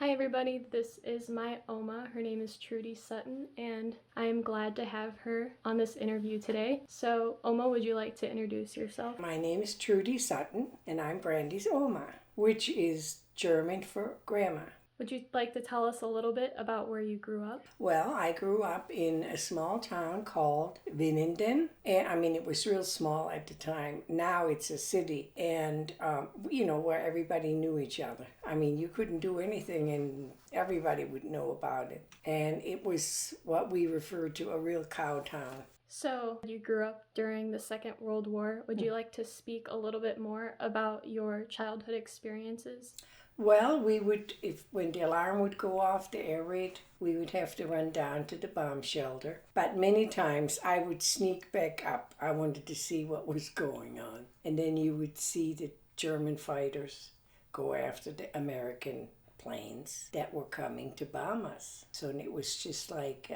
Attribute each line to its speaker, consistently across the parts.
Speaker 1: Hi everybody, this is my Oma. Her name is Trudi Sutton, and I am glad to have her on this interview today. So, Oma, would you like to introduce yourself?
Speaker 2: My name is Trudi Sutton, and I'm Brandy's Oma, which is German for grandma.
Speaker 1: Would you like to tell us a little bit about where you grew up?
Speaker 2: Well, I grew up in a small town called Winnenden. And it was real small at the time. Now it's a city, and where everybody knew each other. You couldn't do anything, and everybody would know about it. And it was what we referred to a real cow town.
Speaker 1: So, you grew up during the Second World War. Would you like to speak a little bit more about your childhood experiences?
Speaker 2: Well, we would, when the alarm would go off, the air raid, we would have to run down to the bomb shelter. But many times I would sneak back up. I wanted to see what was going on. And then you would see the German fighters go after the American planes that were coming to bomb us. So it was just like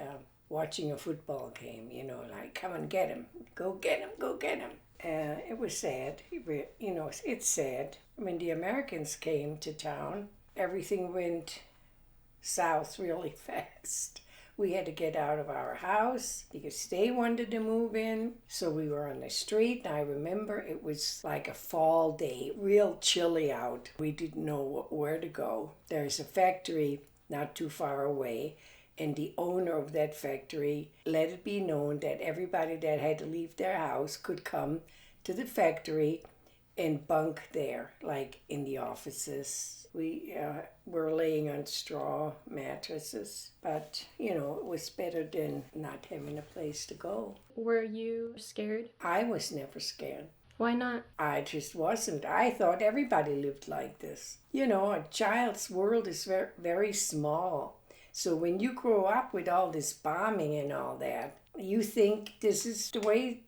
Speaker 2: watching a football game, like, come and get him, go get him, go get him. It was sad. It's sad. The Americans came to town. Everything went south really fast. We had to get out of our house because they wanted to move in. So we were on the street, and I remember it was like a fall day, real chilly out. We didn't know where to go. There's a factory not too far away, and the owner of that factory let it be known that everybody that had to leave their house could come to the factory and bunk there, like in the offices. We were laying on straw mattresses, but it was better than not having a place to go.
Speaker 1: Were you scared?
Speaker 2: I was never scared.
Speaker 1: Why not?
Speaker 2: I just wasn't. I thought everybody lived like this. A child's world is very, very small. So when you grow up with all this bombing and all that, you think this is the way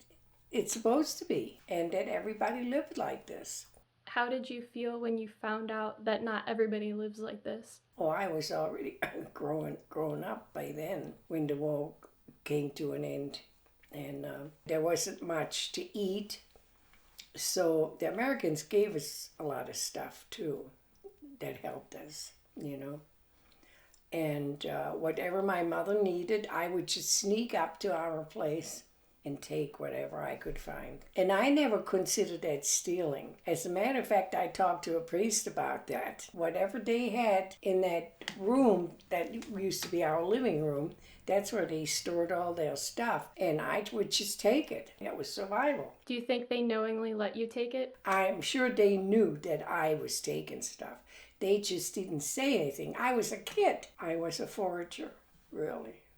Speaker 2: it's supposed to be, and that everybody lived like this.
Speaker 1: How did you feel when you found out that not everybody lives like this?
Speaker 2: Oh, I was already grown up by then when the war came to an end, and there wasn't much to eat. So the Americans gave us a lot of stuff too that helped us, And whatever my mother needed, I would just sneak up to our place and take whatever I could find. And I never considered that stealing. As a matter of fact, I talked to a priest about that. Whatever they had in that room that used to be our living room, that's where they stored all their stuff. And I would just take it. It was survival.
Speaker 1: Do you think they knowingly let you take it?
Speaker 2: I'm sure they knew that I was taking stuff. They just didn't say anything. I was a kid. I was a forager, really.